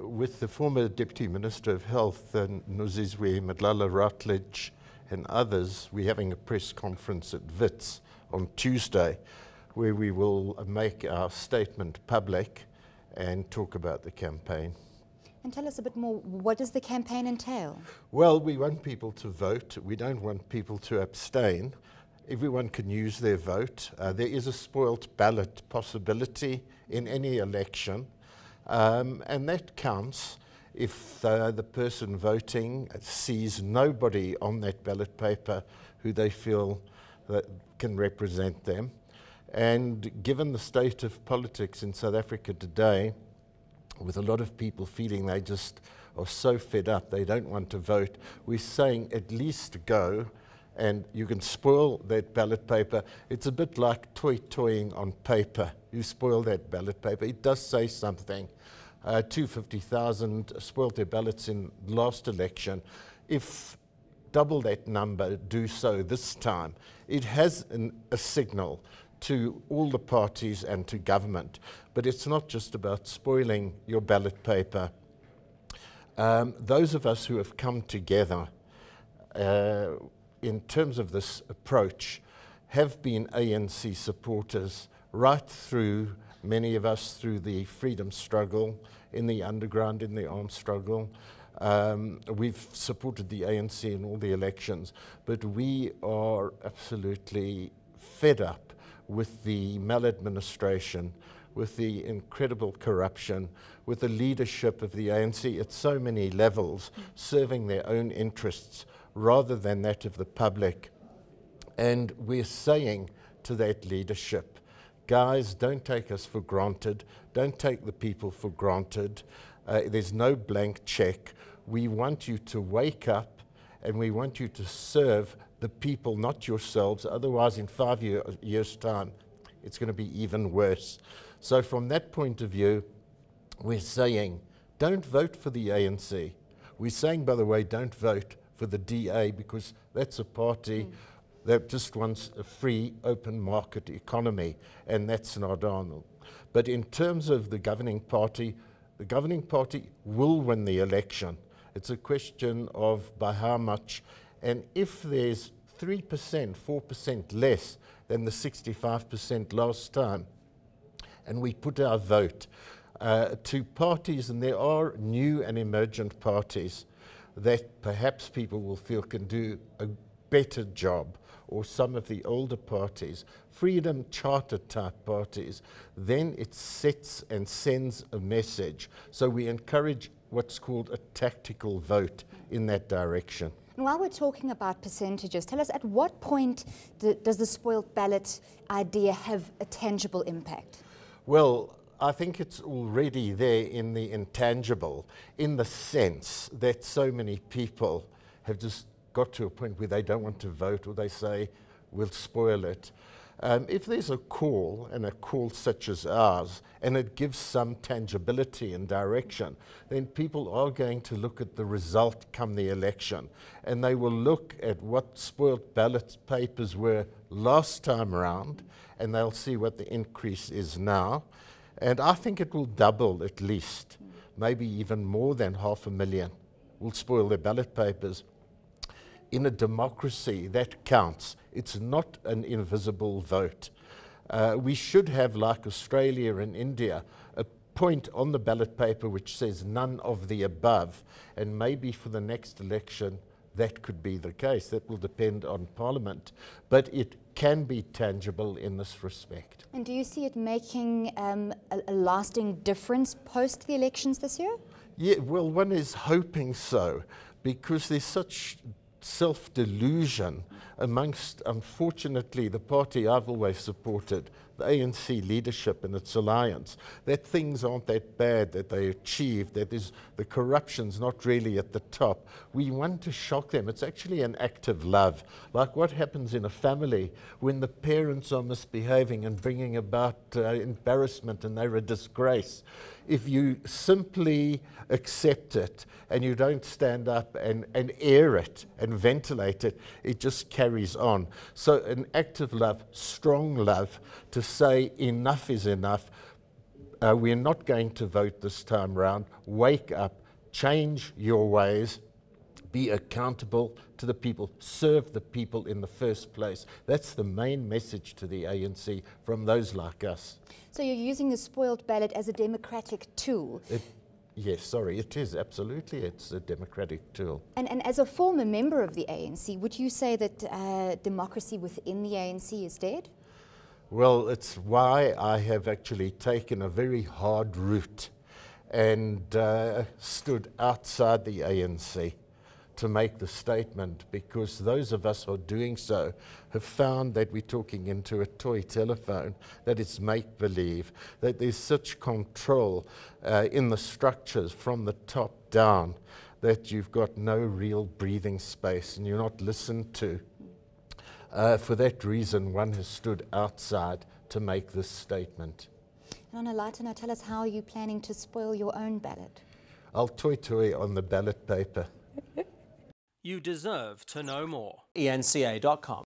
with the former Deputy Minister of Health, Nozizwe Madlala Rutledge, and others, we're having a press conference at WITS on Tuesday where we will make our statement public and talk about the campaign. And tell us a bit more, what does the campaign entail? Well, we want people to vote. We don't want people to abstain. Everyone can use their vote. There is a spoilt ballot possibility in any election, and that counts if the person voting sees nobody on that ballot paper who they feel that can represent them. And given the state of politics in South Africa today, with a lot of people feeling they just are so fed up, they don't want to vote, we're saying at least go, and you can spoil that ballot paper. It's a bit like toying on paper. You spoil that ballot paper. It does say something. 250,000 spoiled their ballots in last election. If double that number do so this time, it has a signal to all the parties and to government. But it's not just about spoiling your ballot paper. Those of us who have come together in terms of this approach have been ANC supporters right through, many of us through the freedom struggle, in the underground, in the armed struggle. We've supported the ANC in all the elections, but we are absolutely fed up with the maladministration, with the incredible corruption, with the leadership of the ANC at so many levels, serving their own interests rather than that of the public. And we're saying to that leadership, guys, don't take us for granted, don't take the people for granted. There's no blank check. We want you to wake up and we want you to serve the people, not yourselves. Otherwise, in 5 years' time, it's going to be even worse. So from that point of view, we're saying, don't vote for the ANC. We're saying, by the way, don't vote for the DA, because that's a party that just wants a free, open market economy, and that's not Arnold. But in terms of the governing party will win the election. It's a question of by how much. And if there's 3%, 4% less than the 65% last time, and we put our vote to parties, and there are new and emergent parties that perhaps people will feel can do a better job, or some of the older parties, Freedom Charter type parties, then it sets and sends a message. So we encourage what's called a tactical vote in that direction. And while we're talking about percentages, tell us, at what point does the spoiled ballot idea have a tangible impact? Well, I think it's already there in the intangible, in the sense that so many people have just got to a point where they don't want to vote, or they say, we'll spoil it. If there's a call, and a call such as ours, and it gives some tangibility and direction, then people are going to look at the result come the election, and they will look at what spoiled ballot papers were last time around, and they'll see what the increase is now. And I think it will double at least, maybe even more than 500,000 will spoil their ballot papers. In a democracy, that counts. It's not an invisible vote. We should have, like Australia and India, a point on the ballot paper which says none of the above, and maybe for the next election that could be the case. That will depend on Parliament, but it can be tangible in this respect. And do you see it making a lasting difference post the elections this year? Yeah, well, one is hoping so, because there's such self-delusion amongst, unfortunately, the party I've always supported, the ANC leadership and its alliance, that things aren't that bad that they achieved, that the corruption's not really at the top. We want to shock them. It's actually an act of love, like what happens in a family when the parents are misbehaving and bringing about embarrassment and they're a disgrace. If you simply accept it and you don't stand up and air it and ventilate it, it just carries on. So an act of love, strong love, to say enough is enough. we're not going to vote this time round. Wake up, change your ways, be accountable to the people, serve the people in the first place. That's the main message to the ANC from those like us. So you're using the spoiled ballot as a democratic tool. Yes, sorry, it is, absolutely. It's a democratic tool. And as a former member of the ANC, would you say that democracy within the ANC is dead? Well, it's why I have actually taken a very hard route and stood outside the ANC to make the statement, because those of us who are doing so have found that we're talking into a toy telephone, that it's make-believe, that there's such control in the structures from the top down that you've got no real breathing space and you're not listened to. For that reason, one has stood outside to make this statement. And on a lighter note, tell us, how are you planning to spoil your own ballot? I'll toy on the ballot paper. You deserve to know more. eNCA.com.